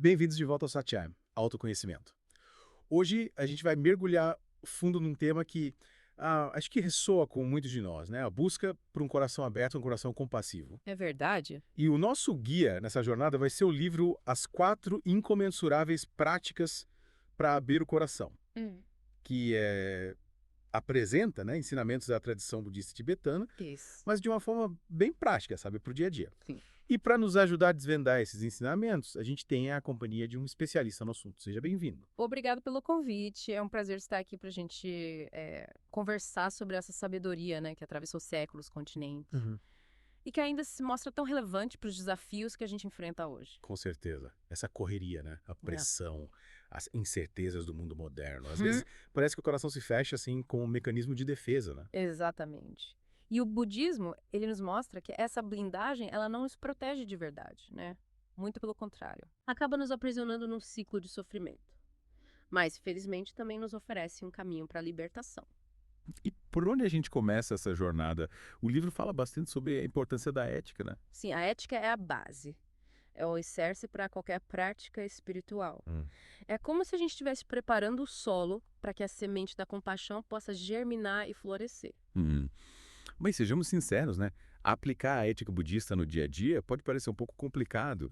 Bem-vindos de volta ao Satyam, autoconhecimento. Hoje a gente vai mergulhar fundo num tema que acho que ressoa com muitos de nós, né? A busca por um coração aberto, um coração compassivo. É verdade? E o nosso guia nessa jornada vai ser o livro As Quatro Incomensuráveis Práticas para Abrir o Coração, Hum. que apresenta, né, ensinamentos da tradição budista tibetana, Isso. mas de uma forma bem prática, sabe, para o dia a dia. Sim. E para nos ajudar a desvendar esses ensinamentos, a gente tem a companhia de um especialista no assunto. Seja bem-vindo. Obrigado pelo convite. É um prazer estar aqui para a gente conversar sobre essa sabedoria, né, que atravessou séculos, continentes, e que ainda se mostra tão relevante para os desafios que a gente enfrenta hoje. Com certeza. Essa correria, né? A pressão, as incertezas do mundo moderno. Às Uhum. vezes parece que o coração se fecha assim com um mecanismo de defesa, né? Exatamente. E o budismo, ele nos mostra que essa blindagem, ela não nos protege de verdade, né? Muito pelo contrário. Acaba nos aprisionando num ciclo de sofrimento. Mas, felizmente, também nos oferece um caminho para a libertação. E por onde a gente começa essa jornada? O livro fala bastante sobre a importância da ética, né? Sim, a ética é a base. É o alicerce para qualquer prática espiritual. É como se a gente estivesse preparando o solo para que a semente da compaixão possa germinar e florescer. Mas sejamos sinceros, né? Aplicar a ética budista no dia a dia pode parecer um pouco complicado.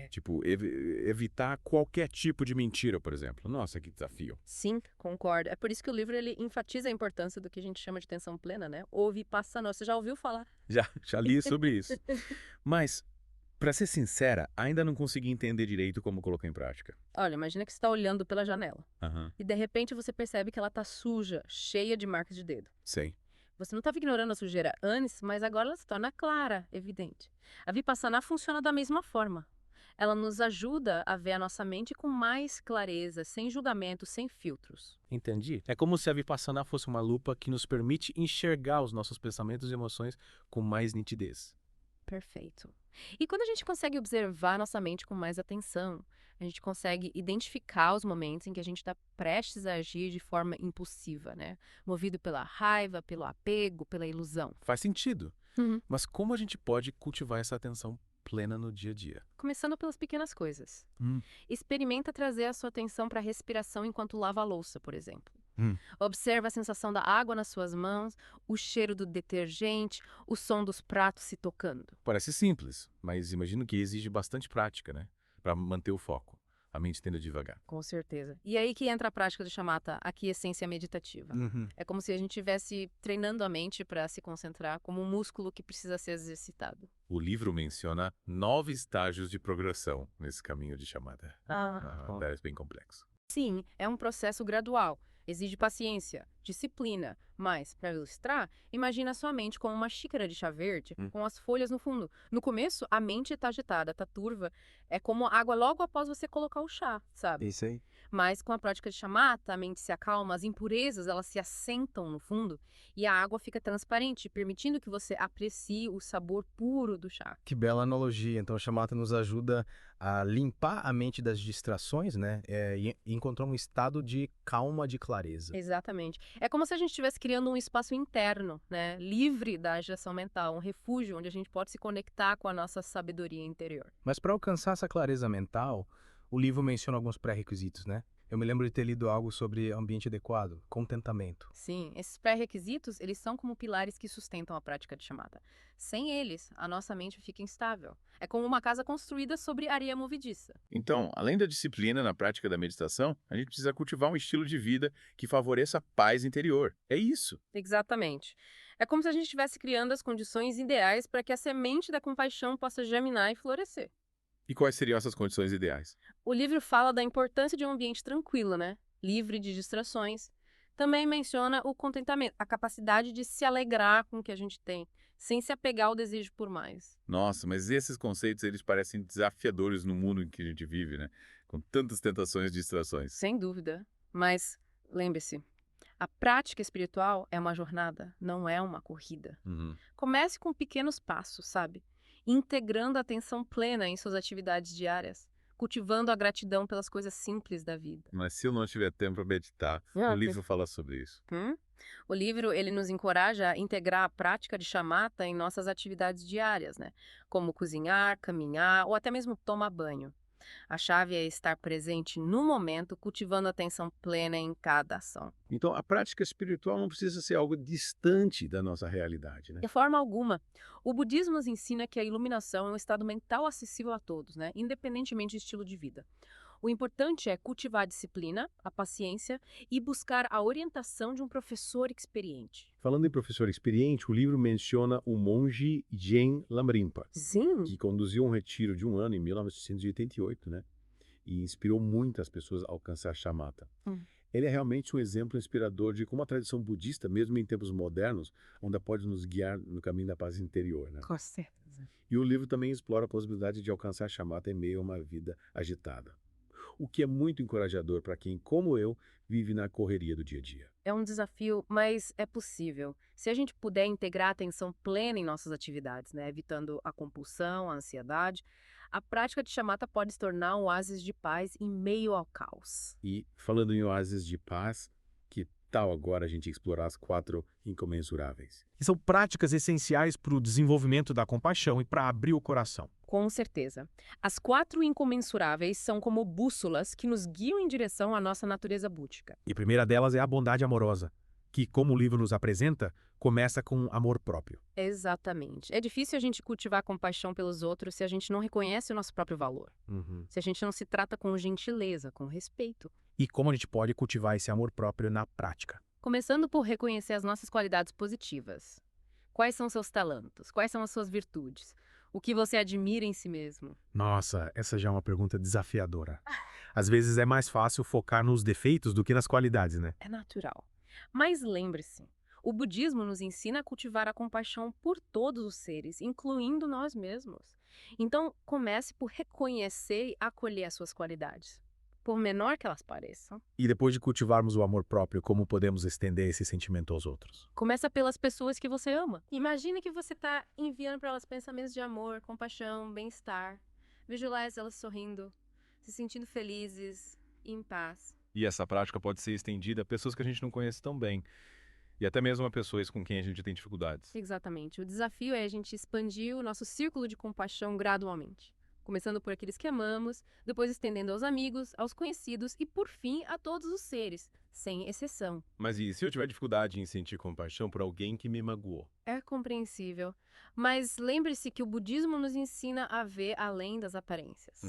Tipo, evitar qualquer tipo de mentira, por exemplo. Nossa, que desafio. Sim, concordo. É por isso que o livro ele enfatiza a importância do que a gente chama de atenção plena, né? Ouve e passa não. Você já ouviu falar? Já li sobre isso. Mas, pra ser sincera, ainda não consegui entender direito como colocar em prática. Olha, imagina que você está olhando pela janela Aham, e de repente você percebe que ela está suja, cheia de marcas de dedo. sei. Você não estava ignorando a sujeira antes, mas agora ela se torna clara, evidente. A Vipassana funciona da mesma forma. Ela nos ajuda a ver a nossa mente com mais clareza, sem julgamento, sem filtros. Entendi. É como se a Vipassana fosse uma lupa que nos permite enxergar os nossos pensamentos e emoções com mais nitidez. Perfeito. E quando a gente consegue observar nossa mente com mais atenção, a gente consegue identificar os momentos em que a gente está prestes a agir de forma impulsiva, né? Movido pela raiva, pelo apego, pela ilusão. Faz sentido. Mas como a gente pode cultivar essa atenção plena no dia a dia? Começando pelas pequenas coisas. Experimenta trazer a sua atenção para a respiração enquanto lava a louça, por exemplo. Observa a sensação da água nas suas mãos, o cheiro do detergente, o som dos pratos se tocando. Parece simples, mas imagino que exige bastante prática, né? Para manter o foco. A mente tendo devagar. Com certeza. E aí que entra a prática do shamatha, a aquiescência meditativa. É como se a gente estivesse treinando a mente para se concentrar como um músculo que precisa ser exercitado. O livro menciona 9 estágios de progressão nesse caminho de chamada. Parece bem complexo. Sim, é um processo gradual. Exige paciência, disciplina. Mas, para ilustrar, imagina a sua mente como uma xícara de chá verde, com as folhas no fundo. No começo, a mente está agitada, está turva. É como água logo após você colocar o chá, sabe? Isso aí. Mas com a prática de shamatha, a mente se acalma, as impurezas elas se assentam no fundo e a água fica transparente, permitindo que você aprecie o sabor puro do chá. Que bela analogia. Então, o Shamatha nos ajuda a limpar a mente das distrações, né? E encontrar um estado de calma, de clareza. Exatamente. É como se a gente estivesse criando um espaço interno, né, livre da agitação mental, um refúgio onde a gente pode se conectar com a nossa sabedoria interior. Mas para alcançar essa clareza mental, o livro menciona alguns pré-requisitos, né? Eu me lembro de ter lido algo sobre ambiente adequado, contentamento. Sim, esses pré-requisitos, eles são como pilares que sustentam a prática de shamatha. Sem eles, a nossa mente fica instável. É como uma casa construída sobre areia movediça. Então, além da disciplina na prática da meditação, a gente precisa cultivar um estilo de vida que favoreça a paz interior. É isso. Exatamente. É como se a gente estivesse criando as condições ideais para que a semente da compaixão possa germinar e florescer. E quais seriam essas condições ideais? O livro fala da importância de um ambiente tranquilo, né? Livre de distrações. Também menciona o contentamento, a capacidade de se alegrar com o que a gente tem, sem se apegar ao desejo por mais. Nossa, mas esses conceitos, eles parecem desafiadores no mundo em que a gente vive, né? Com tantas tentações e distrações. Sem dúvida. Mas lembre-se, a prática espiritual é uma jornada, não é uma corrida. Comece com pequenos passos, sabe? Integrando a atenção plena em suas atividades diárias, cultivando a gratidão pelas coisas simples da vida. Mas se eu não tiver tempo para meditar, o livro fala sobre isso. O livro ele nos encoraja a integrar a prática de shamatha em nossas atividades diárias, né? Como cozinhar, caminhar ou até mesmo tomar banho. A chave é estar presente no momento, cultivando atenção plena em cada ação. Então, a prática espiritual não precisa ser algo distante da nossa realidade, né? De forma alguma, o budismo nos ensina que a iluminação é um estado mental acessível a todos, né? Independentemente do estilo de vida. O importante é cultivar a disciplina, a paciência e buscar a orientação de um professor experiente. Falando em professor experiente, o livro menciona o monge Jen Lamrimpa, Sim. que conduziu um retiro de um ano em 1988, né? E inspirou muitas pessoas a alcançar shamatha. Ele é realmente um exemplo inspirador de como a tradição budista, mesmo em tempos modernos, ainda pode nos guiar no caminho da paz interior, né? Com certeza. E o livro também explora a possibilidade de alcançar shamatha em meio a uma vida agitada. O que é muito encorajador para quem, como eu, vive na correria do dia a dia. É um desafio, mas é possível. Se a gente puder integrar a atenção plena em nossas atividades, né, evitando a compulsão, a ansiedade, a prática de shamatha pode se tornar um oásis de paz em meio ao caos. E, falando em oásis de paz, que tal agora a gente explorar as 4 incomensuráveis? Que são práticas essenciais para o desenvolvimento da compaixão e para abrir o coração. Com certeza. As 4 incomensuráveis são como bússolas que nos guiam em direção à nossa natureza búdica. E a primeira delas é a bondade amorosa, que, como o livro nos apresenta, começa com amor próprio. Exatamente. É difícil a gente cultivar compaixão pelos outros se a gente não reconhece o nosso próprio valor. Se a gente não se trata com gentileza, com respeito. E como a gente pode cultivar esse amor próprio na prática? Começando por reconhecer as nossas qualidades positivas. Quais são seus talentos? Quais são as suas virtudes? O que você admira em si mesmo? Nossa, essa já é uma pergunta desafiadora. Às vezes é mais fácil focar nos defeitos do que nas qualidades, né? É natural. Mas lembre-se, o budismo nos ensina a cultivar a compaixão por todos os seres, incluindo nós mesmos. Então, comece por reconhecer e acolher as suas qualidades, por menor que elas pareçam. E depois de cultivarmos o amor próprio, como podemos estender esse sentimento aos outros? Começa pelas pessoas que você ama. Imagine que você está enviando para elas pensamentos de amor, compaixão, bem-estar. Visualize elas sorrindo, se sentindo felizes e em paz. E essa prática pode ser estendida a pessoas que a gente não conhece tão bem. E até mesmo a pessoas com quem a gente tem dificuldades. Exatamente. O desafio é a gente expandir o nosso círculo de compaixão gradualmente. Começando por aqueles que amamos, depois estendendo aos amigos, aos conhecidos e, por fim, a todos os seres, sem exceção. Mas e se eu tiver dificuldade em sentir compaixão por alguém que me magoou? É compreensível. Mas lembre-se que o budismo nos ensina a ver além das aparências.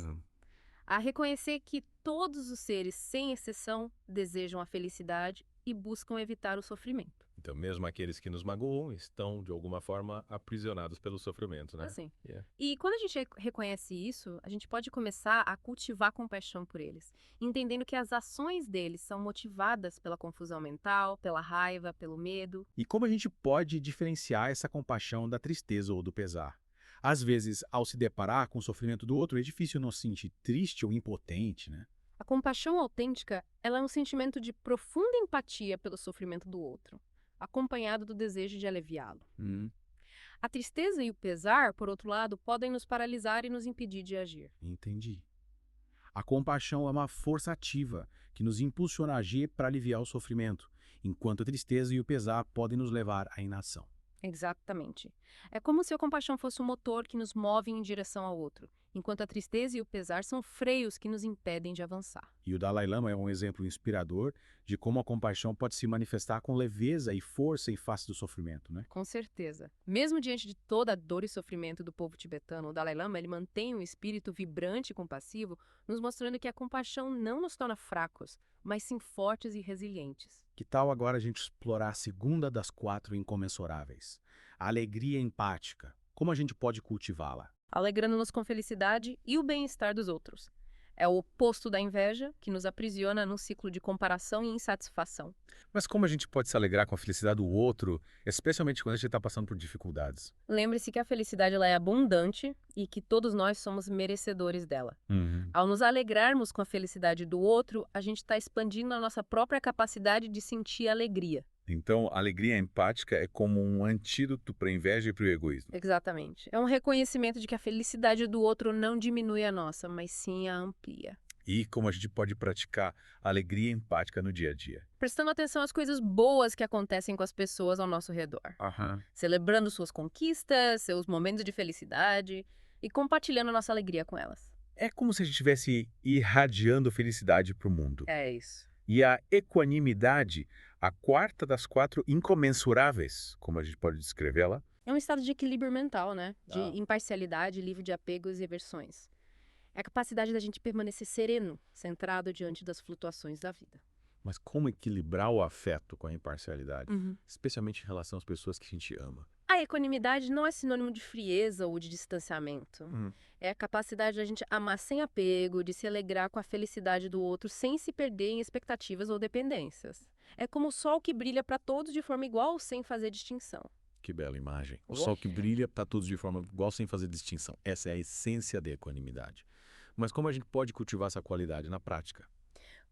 A reconhecer que todos os seres, sem exceção, desejam a felicidade e buscam evitar o sofrimento. Então, mesmo aqueles que nos magoam estão, de alguma forma, aprisionados pelo sofrimento, né? Assim. Yeah. E quando a gente reconhece isso, a gente pode começar a cultivar compaixão por eles, entendendo que as ações deles são motivadas pela confusão mental, pela raiva, pelo medo. E como a gente pode diferenciar essa compaixão da tristeza ou do pesar? Às vezes, ao se deparar com o sofrimento do outro, é difícil não se sentir triste ou impotente, né? A compaixão autêntica, ela é um sentimento de profunda empatia pelo sofrimento do outro, acompanhado do desejo de aliviá-lo. A tristeza e o pesar, por outro lado, podem nos paralisar e nos impedir de agir. Entendi. A compaixão é uma força ativa que nos impulsiona a agir para aliviar o sofrimento, enquanto a tristeza e o pesar podem nos levar à inação. Exatamente. É como se a compaixão fosse um motor que nos move em direção ao outro, enquanto a tristeza e o pesar são freios que nos impedem de avançar. E o Dalai Lama é um exemplo inspirador de como a compaixão pode se manifestar com leveza e força em face do sofrimento, né? Com certeza. Mesmo diante de toda a dor e sofrimento do povo tibetano, o Dalai Lama ele mantém um espírito vibrante e compassivo, nos mostrando que a compaixão não nos torna fracos, mas sim fortes e resilientes. Que tal agora a gente explorar a segunda das 4 incomensuráveis? A alegria empática. Como a gente pode cultivá-la? Alegrando-nos com felicidade e o bem-estar dos outros. É o oposto da inveja, que nos aprisiona num ciclo de comparação e insatisfação. Mas como a gente pode se alegrar com a felicidade do outro, especialmente quando a gente está passando por dificuldades? Lembre-se que a felicidade ela é abundante e que todos nós somos merecedores dela. Ao nos alegrarmos com a felicidade do outro, a gente está expandindo a nossa própria capacidade de sentir alegria. Então, a alegria empática é como um antídoto para a inveja e para o egoísmo. Exatamente. É um reconhecimento de que a felicidade do outro não diminui a nossa, mas sim a amplia. E como a gente pode praticar a alegria empática no dia a dia? Prestando atenção às coisas boas que acontecem com as pessoas ao nosso redor. Celebrando suas conquistas, seus momentos de felicidade e compartilhando nossa alegria com elas. É como se a gente estivesse irradiando felicidade para o mundo. É isso. E a equanimidade, a quarta das 4 incomensuráveis, como a gente pode descrevê-la. É um estado de equilíbrio mental, né? De imparcialidade, livre de apegos e aversões. É a capacidade da gente permanecer sereno, centrado diante das flutuações da vida. Mas como equilibrar o afeto com a imparcialidade? Especialmente em relação às pessoas que a gente ama. A equanimidade não é sinônimo de frieza ou de distanciamento. É a capacidade da gente amar sem apego, de se alegrar com a felicidade do outro sem se perder em expectativas ou dependências. É como o sol que brilha para todos de forma igual, sem fazer distinção. Que bela imagem. O sol que brilha para todos de forma igual, sem fazer distinção. Essa é a essência da equanimidade. Mas como a gente pode cultivar essa qualidade na prática?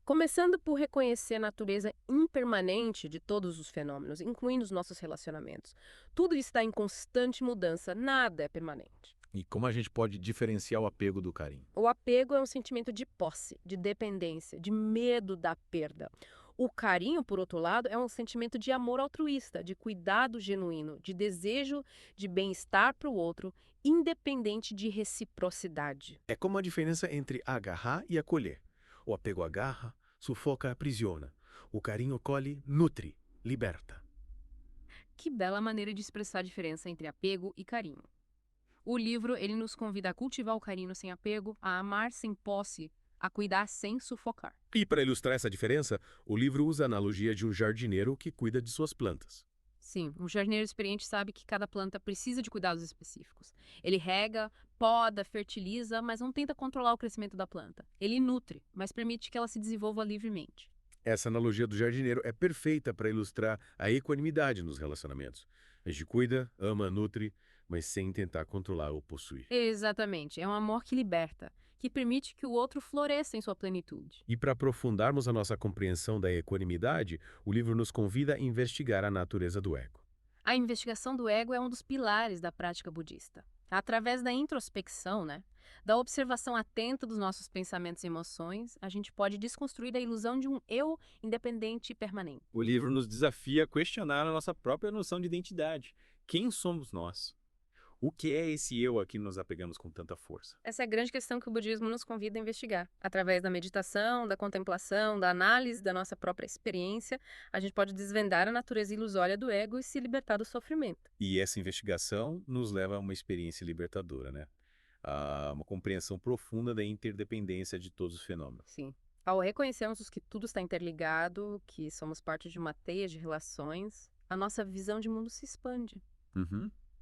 Começando por reconhecer a natureza impermanente de todos os fenômenos, incluindo os nossos relacionamentos. Tudo está em constante mudança, nada é permanente. E como a gente pode diferenciar o apego do carinho? O apego é um sentimento de posse, de dependência, de medo da perda. O carinho, por outro lado, é um sentimento de amor altruísta, de cuidado genuíno, de desejo de bem-estar para o outro, independente de reciprocidade. É como a diferença entre agarrar e acolher. O apego agarra, sufoca, aprisiona. O carinho colhe, nutre, liberta. Que bela maneira de expressar a diferença entre apego e carinho. O livro, ele nos convida a cultivar o carinho sem apego, a amar sem posse, a cuidar sem sufocar. E para ilustrar essa diferença, o livro usa a analogia de um jardineiro que cuida de suas plantas. Sim, um jardineiro experiente sabe que cada planta precisa de cuidados específicos. Ele rega, poda, fertiliza, mas não tenta controlar o crescimento da planta. Ele nutre, mas permite que ela se desenvolva livremente. Essa analogia do jardineiro é perfeita para ilustrar a equanimidade nos relacionamentos. A gente cuida, ama, nutre, mas sem tentar controlar ou possuir. Exatamente, é um amor que liberta, que permite que o outro floresça em sua plenitude. E para aprofundarmos a nossa compreensão da equanimidade, o livro nos convida a investigar a natureza do ego. A investigação do ego é um dos pilares da prática budista. Através da introspecção, da observação atenta dos nossos pensamentos e emoções, a gente pode desconstruir a ilusão de um eu independente e permanente. O livro nos desafia a questionar a nossa própria noção de identidade. Quem somos nós? O que é esse eu a que nos apegamos com tanta força? Essa é a grande questão que o budismo nos convida a investigar. Através da meditação, da contemplação, da análise da nossa própria experiência, a gente pode desvendar a natureza ilusória do ego e se libertar do sofrimento. E essa investigação nos leva a uma experiência libertadora, né? A uma compreensão profunda da interdependência de todos os fenômenos. Sim. Ao reconhecermos que tudo está interligado, que somos parte de uma teia de relações, a nossa visão de mundo se expande.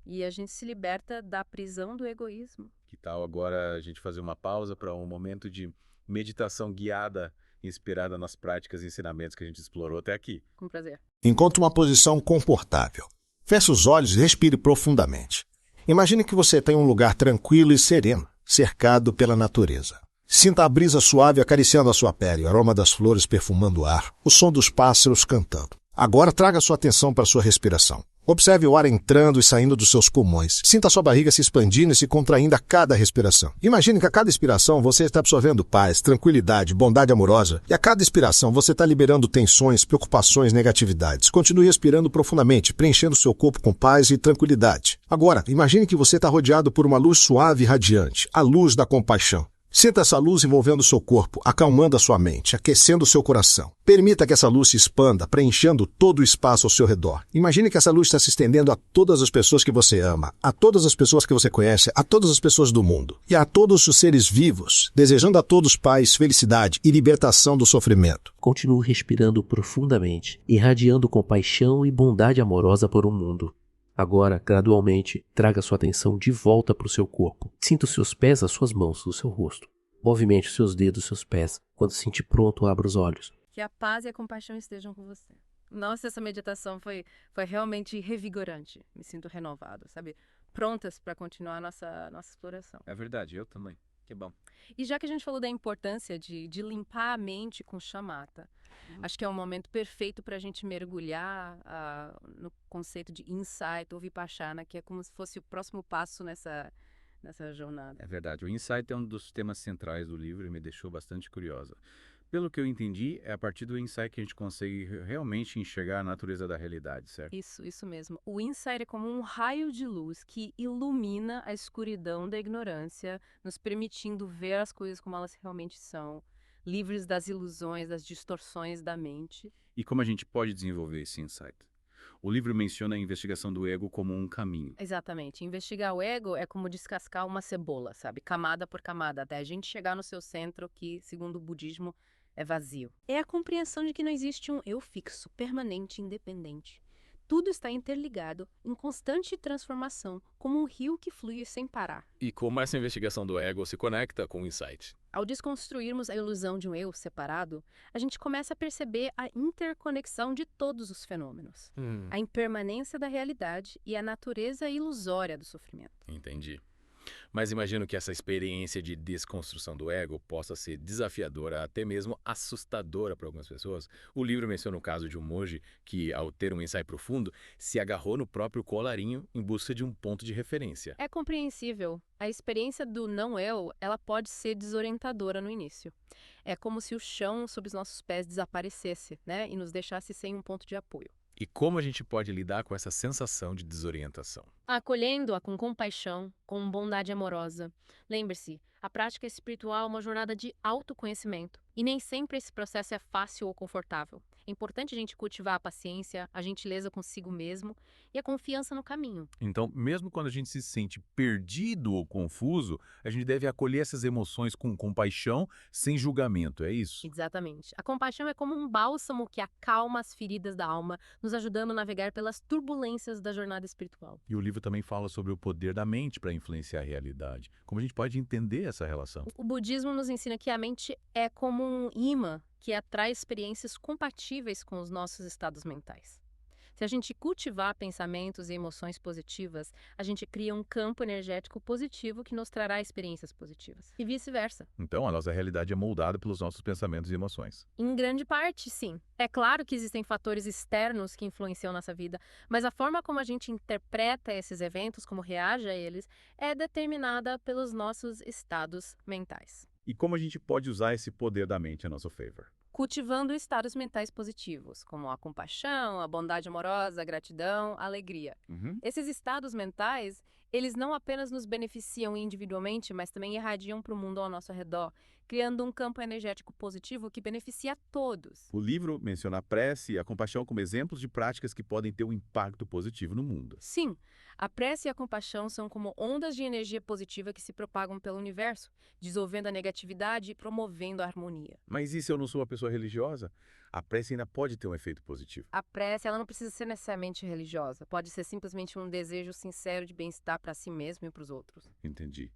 E a gente se liberta da prisão do egoísmo. Que tal agora a gente fazer uma pausa para um momento de meditação guiada, inspirada nas práticas e ensinamentos que a gente explorou até aqui? Com prazer. Encontre uma posição confortável. Feche os olhos e respire profundamente. Imagine que você tem um lugar tranquilo e sereno, cercado pela natureza. Sinta a brisa suave acariciando a sua pele, o aroma das flores perfumando o ar, o som dos pássaros cantando. Agora traga sua atenção para a sua respiração. Observe o ar entrando e saindo dos seus pulmões. Sinta a sua barriga se expandindo e se contraindo a cada respiração. Imagine que a cada inspiração você está absorvendo paz, tranquilidade, bondade amorosa. E a cada expiração você está liberando tensões, preocupações, negatividades. Continue respirando profundamente, preenchendo seu corpo com paz e tranquilidade. Agora, imagine que você está rodeado por uma luz suave e radiante, a luz da compaixão. Sinta essa luz envolvendo o seu corpo, acalmando a sua mente, aquecendo o seu coração. Permita que essa luz se expanda, preenchendo todo o espaço ao seu redor. Imagine que essa luz está se estendendo a todas as pessoas que você ama, a todas as pessoas que você conhece, a todas as pessoas do mundo e a todos os seres vivos, desejando a todos paz, felicidade e libertação do sofrimento. Continue respirando profundamente, irradiando compaixão e bondade amorosa por um mundo. Agora, gradualmente, traga sua atenção de volta para o seu corpo. Sinta os seus pés, as suas mãos, o seu rosto. Movimente os seus dedos, os seus pés. Quando se sentir pronto, abra os olhos. Que a paz e a compaixão estejam com você. Nossa, essa meditação foi realmente revigorante. Me sinto renovado, sabe? Prontas para continuar a nossa exploração. É verdade, eu também. Que bom. E já que a gente falou da importância de limpar a mente com shamatha, acho que é um momento perfeito para a gente mergulhar no conceito de insight ou vipassana, que é como se fosse o próximo passo nessa jornada. É verdade. O insight é um dos temas centrais do livro e me deixou bastante curiosa. Pelo que eu entendi, é a partir do insight que a gente consegue realmente enxergar a natureza da realidade, certo? Isso mesmo. O insight é como um raio de luz que ilumina a escuridão da ignorância, nos permitindo ver as coisas como elas realmente são, livres das ilusões, das distorções da mente. E como a gente pode desenvolver esse insight? O livro menciona a investigação do ego como um caminho. Exatamente. Investigar o ego é como descascar uma cebola, sabe? Camada por camada, até a gente chegar no seu centro, que, segundo o budismo, é vazio. É a compreensão de que não existe um eu fixo, permanente, independente. Tudo está interligado, em constante transformação, como um rio que flui sem parar. E como essa investigação do ego se conecta com o insight? Ao desconstruirmos a ilusão de um eu separado, a gente começa a perceber a interconexão de todos os fenômenos, a impermanência da realidade e a natureza ilusória do sofrimento. Entendi. Mas imagino que essa experiência de desconstrução do ego possa ser desafiadora, até mesmo assustadora para algumas pessoas. O livro menciona o caso de um monge que, ao ter um insight profundo, se agarrou no próprio colarinho em busca de um ponto de referência. É compreensível. A experiência do não-eu, ela pode ser desorientadora no início. É como se o chão sob os nossos pés desaparecesse, né? E nos deixasse sem um ponto de apoio. E como a gente pode lidar com essa sensação de desorientação? Acolhendo-a com compaixão, com bondade amorosa. Lembre-se, a prática espiritual é uma jornada de autoconhecimento. E nem sempre esse processo é fácil ou confortável. É importante a gente cultivar a paciência, a gentileza consigo mesmo e a confiança no caminho. Então, mesmo quando a gente se sente perdido ou confuso, a gente deve acolher essas emoções com compaixão, sem julgamento, é isso? Exatamente. A compaixão é como um bálsamo que acalma as feridas da alma, nos ajudando a navegar pelas turbulências da jornada espiritual. E o livro também fala sobre o poder da mente para influenciar a realidade. Como a gente pode entender essa relação? O budismo nos ensina que a mente é como um imã que atrai experiências compatíveis com os nossos estados mentais. Se a gente cultivar pensamentos e emoções positivas, a gente cria um campo energético positivo que nos trará experiências positivas. E vice-versa. Então, a nossa realidade é moldada pelos nossos pensamentos e emoções. Em grande parte, sim. É claro que existem fatores externos que influenciam nossa vida, mas a forma como a gente interpreta esses eventos, como reage a eles, é determinada pelos nossos estados mentais. E como a gente pode usar esse poder da mente a nosso favor? Cultivando estados mentais positivos, como a compaixão, a bondade amorosa, a gratidão, a alegria. Esses estados mentais, eles não apenas nos beneficiam individualmente, mas também irradiam para o mundo ao nosso redor, criando um campo energético positivo que beneficia a todos. O livro menciona a prece e a compaixão como exemplos de práticas que podem ter um impacto positivo no mundo. Sim, a prece e a compaixão são como ondas de energia positiva que se propagam pelo universo, dissolvendo a negatividade e promovendo a harmonia. Mas e se eu não sou uma pessoa religiosa? A prece ainda pode ter um efeito positivo. A prece, ela não precisa ser necessariamente religiosa. Pode ser simplesmente um desejo sincero de bem-estar para si mesmo e para os outros. Entendi.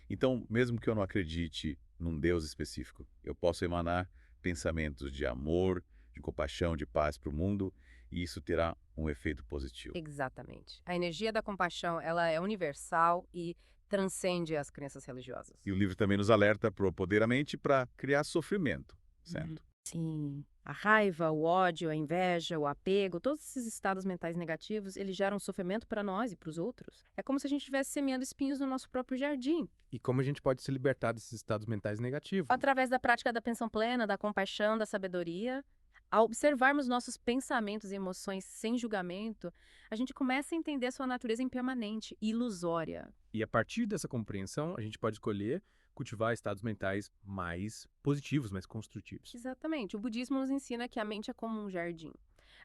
Então, mesmo que eu não acredite num Deus específico, eu posso emanar pensamentos de amor, de compaixão, de paz para o mundo, e isso terá um efeito positivo. Exatamente. A energia da compaixão, ela é universal e transcende as crenças religiosas. E o livro também nos alerta para o poder da mente para criar sofrimento, certo? Sim. A raiva, o ódio, a inveja, o apego, todos esses estados mentais negativos, eles geram sofrimento para nós e para os outros. É como se a gente estivesse semeando espinhos no nosso próprio jardim. E como a gente pode se libertar desses estados mentais negativos? Através da prática da atenção plena, da compaixão, da sabedoria. Ao observarmos nossos pensamentos e emoções sem julgamento, a gente começa a entender a sua natureza impermanente e ilusória. E a partir dessa compreensão, a gente pode escolher cultivar estados mentais mais positivos, mais construtivos. Exatamente. O budismo nos ensina que a mente é como um jardim.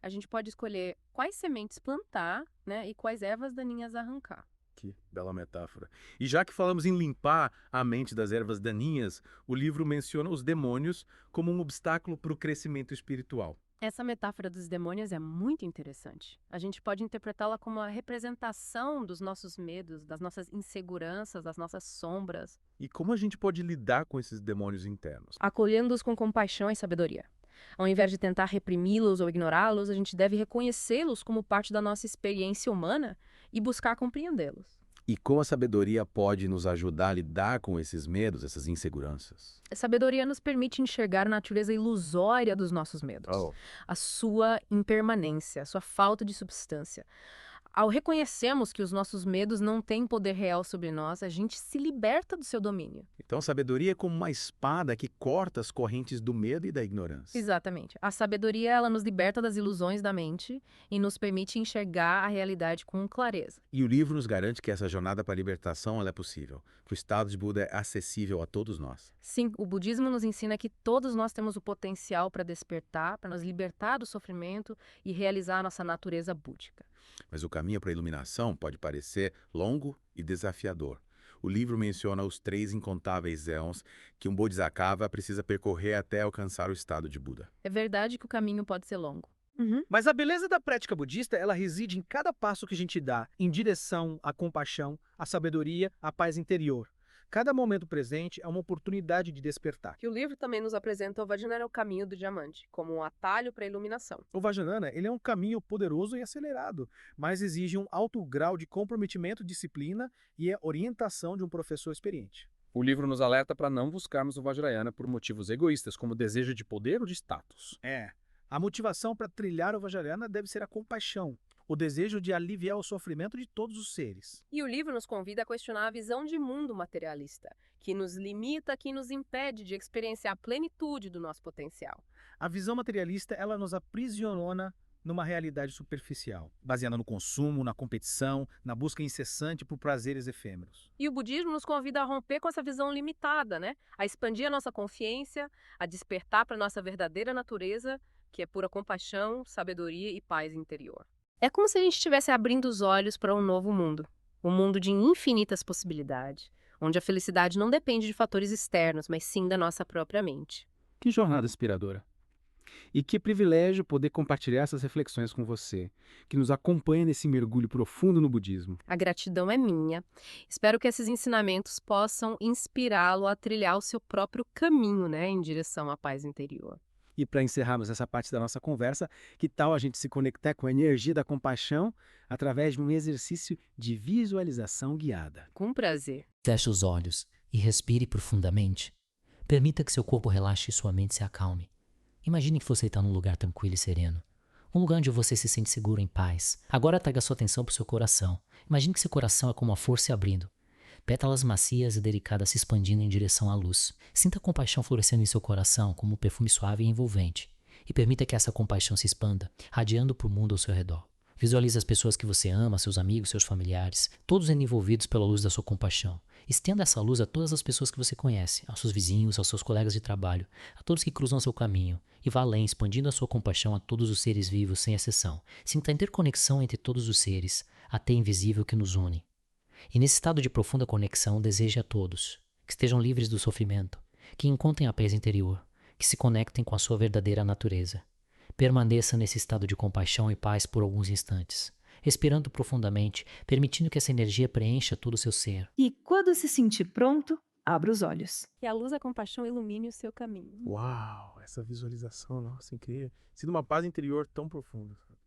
A gente pode escolher quais sementes plantar, né, e quais ervas daninhas arrancar. Que bela metáfora. E já que falamos em limpar a mente das ervas daninhas, o livro menciona os demônios como um obstáculo para o crescimento espiritual. Essa metáfora dos demônios é muito interessante. A gente pode interpretá-la como a representação dos nossos medos, das nossas inseguranças, das nossas sombras. E como a gente pode lidar com esses demônios internos? Acolhendo-os com compaixão e sabedoria. Ao invés de tentar reprimi-los ou ignorá-los, a gente deve reconhecê-los como parte da nossa experiência humana e buscar compreendê-los. E como a sabedoria pode nos ajudar a lidar com esses medos, essas inseguranças? A sabedoria nos permite enxergar a natureza ilusória dos nossos medos, a sua impermanência, a sua falta de substância. Ao reconhecermos que os nossos medos não têm poder real sobre nós, a gente se liberta do seu domínio. Então, sabedoria é como uma espada que corta as correntes do medo e da ignorância. Exatamente. A sabedoria, ela nos liberta das ilusões da mente e nos permite enxergar a realidade com clareza. E o livro nos garante que essa jornada para a libertação ela é possível, que o estado de Buda é acessível a todos nós. Sim, o budismo nos ensina que todos nós temos o potencial para despertar, para nos libertar do sofrimento e realizar a nossa natureza búdica. Mas o caminho para a iluminação pode parecer longo e desafiador. O livro menciona os 3 incontáveis éons que um Bodhisattva precisa percorrer até alcançar o estado de Buda. É verdade que o caminho pode ser longo. Mas a beleza da prática budista, ela reside em cada passo que a gente dá em direção à compaixão, à sabedoria, à paz interior. Cada momento presente é uma oportunidade de despertar. Que o livro também nos apresenta o Vajrayana, o caminho do diamante, como um atalho para a iluminação. O Vajrayana, ele é um caminho poderoso e acelerado, mas exige um alto grau de comprometimento, disciplina e a orientação de um professor experiente. O livro nos alerta para não buscarmos o Vajrayana por motivos egoístas, como desejo de poder ou de status. A motivação para trilhar o Vajrayana deve ser a compaixão, o desejo de aliviar o sofrimento de todos os seres. E o livro nos convida a questionar a visão de mundo materialista, que nos limita, que nos impede de experienciar a plenitude do nosso potencial. A visão materialista, ela nos aprisiona numa realidade superficial, baseada no consumo, na competição, na busca incessante por prazeres efêmeros. E o budismo nos convida a romper com essa visão limitada, né? A expandir a nossa consciência, a despertar para a nossa verdadeira natureza, que é pura compaixão, sabedoria e paz interior. É como se a gente estivesse abrindo os olhos para um novo mundo. Um mundo de infinitas possibilidades, onde a felicidade não depende de fatores externos, mas sim da nossa própria mente. Que jornada inspiradora! E que privilégio poder compartilhar essas reflexões com você, que nos acompanha nesse mergulho profundo no budismo. A gratidão é minha. Espero que esses ensinamentos possam inspirá-lo a trilhar o seu próprio caminho, né, em direção à paz interior. E para encerrarmos essa parte da nossa conversa, que tal a gente se conectar com a energia da compaixão através de um exercício de visualização guiada? Com prazer. Feche os olhos e respire profundamente. Permita que seu corpo relaxe e sua mente se acalme. Imagine que você está num lugar tranquilo e sereno. Um lugar onde você se sente seguro em paz. Agora traga sua atenção para o seu coração. Imagine que seu coração é como uma flor se abrindo. Pétalas macias e delicadas se expandindo em direção à luz. Sinta a compaixão florescendo em seu coração como um perfume suave e envolvente. E permita que essa compaixão se expanda, radiando para o mundo ao seu redor. Visualize as pessoas que você ama, seus amigos, seus familiares, todos envolvidos pela luz da sua compaixão. Estenda essa luz a todas as pessoas que você conhece, aos seus vizinhos, aos seus colegas de trabalho, a todos que cruzam seu caminho. E vá além, expandindo a sua compaixão a todos os seres vivos, sem exceção. Sinta a interconexão entre todos os seres, até invisível que nos une. E nesse estado de profunda conexão, deseje a todos que estejam livres do sofrimento, que encontrem a paz interior, que se conectem com a sua verdadeira natureza. Permaneça nesse estado de compaixão e paz por alguns instantes, respirando profundamente, permitindo que essa energia preencha todo o seu ser. E quando se sentir pronto, abra os olhos. Que a luz da compaixão ilumine o seu caminho. Uau, essa visualização, nossa, incrível. Sinto uma paz interior tão profunda, sabe?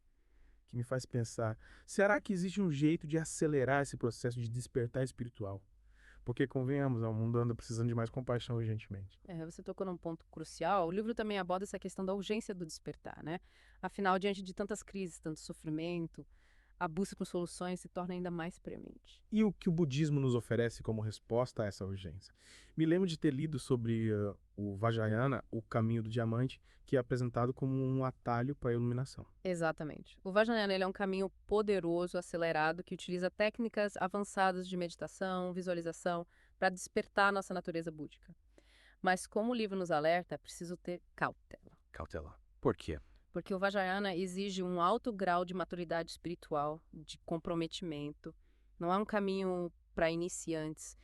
Que me faz pensar, será que existe um jeito de acelerar esse processo de despertar espiritual? Porque, convenhamos, o mundo anda precisando de mais compaixão urgentemente. Você tocou num ponto crucial. O livro também aborda essa questão da urgência do despertar, né? Afinal, diante de tantas crises, tanto sofrimento, a busca por soluções se torna ainda mais premente. E o que o budismo nos oferece como resposta a essa urgência? Me lembro de ter lido sobre o Vajrayana, o caminho do diamante, que é apresentado como um atalho para a iluminação. Exatamente. O Vajrayana ele é um caminho poderoso, acelerado, que utiliza técnicas avançadas de meditação, visualização, para despertar a nossa natureza búdica. Mas como o livro nos alerta, é preciso ter cautela. Cautela. Por quê? Porque o Vajrayana exige um alto grau de maturidade espiritual, de comprometimento. Não é um caminho para iniciantes.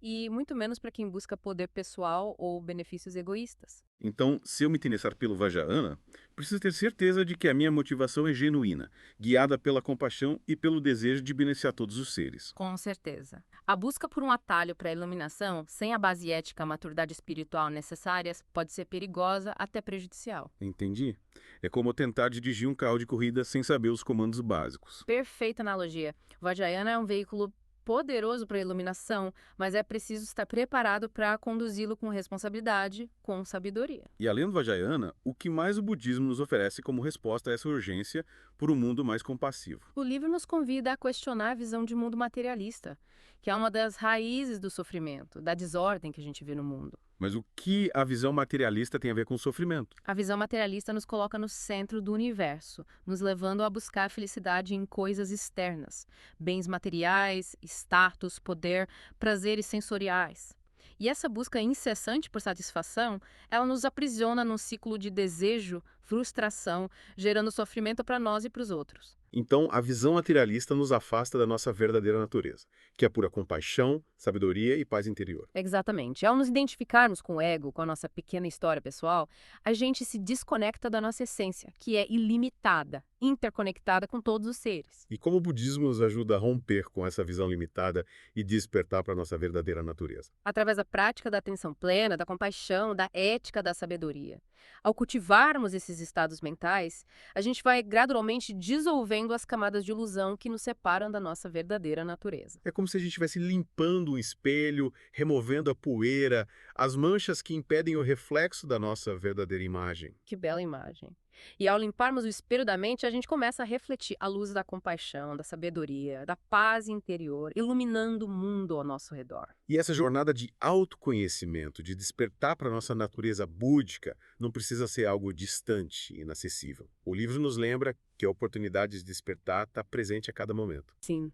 E muito menos para quem busca poder pessoal ou benefícios egoístas. Então, se eu me interessar pelo Vajrayana, preciso ter certeza de que a minha motivação é genuína, guiada pela compaixão e pelo desejo de beneficiar todos os seres. Com certeza. A busca por um atalho para a iluminação, sem a base ética e a maturidade espiritual necessárias, pode ser perigosa, até prejudicial. Entendi. É como tentar dirigir um carro de corrida sem saber os comandos básicos. Perfeita analogia. O Vajrayana é um veículo poderoso para a iluminação, mas é preciso estar preparado para conduzi-lo com responsabilidade, com sabedoria. E além do Vajrayana, o que mais o budismo nos oferece como resposta a essa urgência por um mundo mais compassivo? O livro nos convida a questionar a visão de mundo materialista, que é uma das raízes do sofrimento, da desordem que a gente vê no mundo. Mas o que a visão materialista tem a ver com o sofrimento? A visão materialista nos coloca no centro do universo, nos levando a buscar a felicidade em coisas externas, bens materiais, status, poder, prazeres sensoriais. E essa busca incessante por satisfação, ela nos aprisiona num ciclo de desejo, frustração, gerando sofrimento para nós e para os outros. Então, a visão materialista nos afasta da nossa verdadeira natureza, que é pura compaixão, sabedoria e paz interior. Exatamente. Ao nos identificarmos com o ego, com a nossa pequena história pessoal, a gente se desconecta da nossa essência, que é ilimitada, interconectada com todos os seres. E como o budismo nos ajuda a romper com essa visão limitada e despertar para a nossa verdadeira natureza? Através da prática da atenção plena, da compaixão, da ética da sabedoria. Ao cultivarmos esses estados mentais, a gente vai gradualmente dissolvendo as camadas de ilusão que nos separam da nossa verdadeira natureza. É como se a gente estivesse limpando um espelho, removendo a poeira, as manchas que impedem o reflexo da nossa verdadeira imagem. Que bela imagem. E ao limparmos o espelho da mente, a gente começa a refletir a luz da compaixão, da sabedoria, da paz interior, iluminando o mundo ao nosso redor. E essa jornada de autoconhecimento, de despertar para a nossa natureza búdica, não precisa ser algo distante, inacessível. O livro nos lembra que a oportunidade de despertar está presente a cada momento. Sim.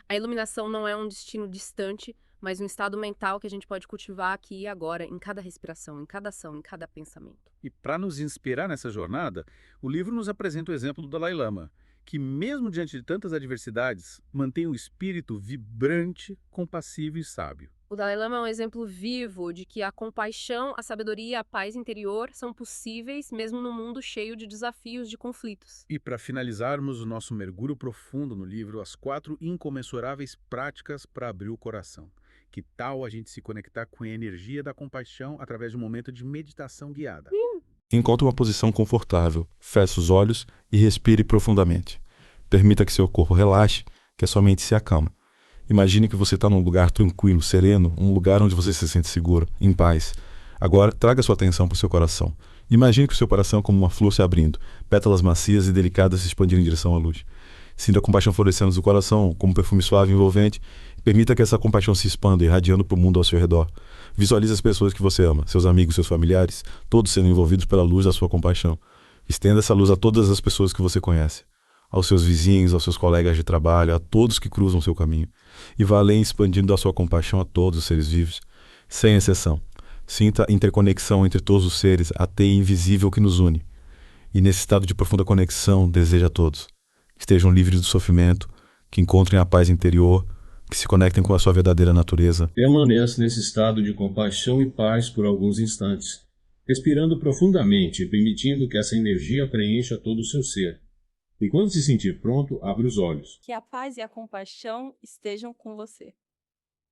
A iluminação não é um destino distante, mas um estado mental que a gente pode cultivar aqui e agora, em cada respiração, em cada ação, em cada pensamento. E para nos inspirar nessa jornada, o livro nos apresenta o exemplo do Dalai Lama, que mesmo diante de tantas adversidades, mantém um espírito vibrante, compassivo e sábio. O Dalai Lama é um exemplo vivo de que a compaixão, a sabedoria e a paz interior são possíveis mesmo num mundo cheio de desafios, de conflitos. E para finalizarmos o nosso mergulho profundo no livro, as 4 incomensuráveis práticas para abrir o coração. Que tal a gente se conectar com a energia da compaixão através de um momento de meditação guiada? Encontre uma posição confortável, feche os olhos e respire profundamente. Permita que seu corpo relaxe, que a sua mente se acalme. Imagine que você está num lugar tranquilo, sereno, um lugar onde você se sente seguro, em paz. Agora, traga sua atenção para o seu coração. Imagine que o seu coração é como uma flor se abrindo, pétalas macias e delicadas se expandindo em direção à luz. Sinta a compaixão florescendo do coração, como um perfume suave e envolvente. Permita que essa compaixão se expanda, irradiando para o mundo ao seu redor. Visualize as pessoas que você ama, seus amigos, seus familiares, todos sendo envolvidos pela luz da sua compaixão. Estenda essa luz a todas as pessoas que você conhece, aos seus vizinhos, aos seus colegas de trabalho, a todos que cruzam seu caminho. E vá além expandindo a sua compaixão a todos os seres vivos, sem exceção. Sinta a interconexão entre todos os seres, a teia invisível que nos une. E nesse estado de profunda conexão, deseja a todos que estejam livres do sofrimento, que encontrem a paz interior, que se conectem com a sua verdadeira natureza. Permaneça nesse estado de compaixão e paz por alguns instantes, respirando profundamente e permitindo que essa energia preencha todo o seu ser. E quando se sentir pronto, abra os olhos. Que a paz e a compaixão estejam com você.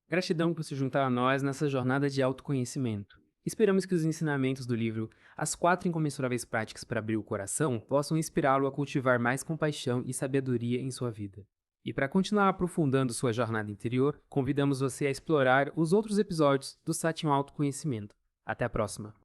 Gratidão por se juntar a nós nessa jornada de autoconhecimento. Esperamos que os ensinamentos do livro As 4 Incomensuráveis Práticas para Abrir o Coração possam inspirá-lo a cultivar mais compaixão e sabedoria em sua vida. E para continuar aprofundando sua jornada interior, convidamos você a explorar os outros episódios do Satin Autoconhecimento. Até a próxima!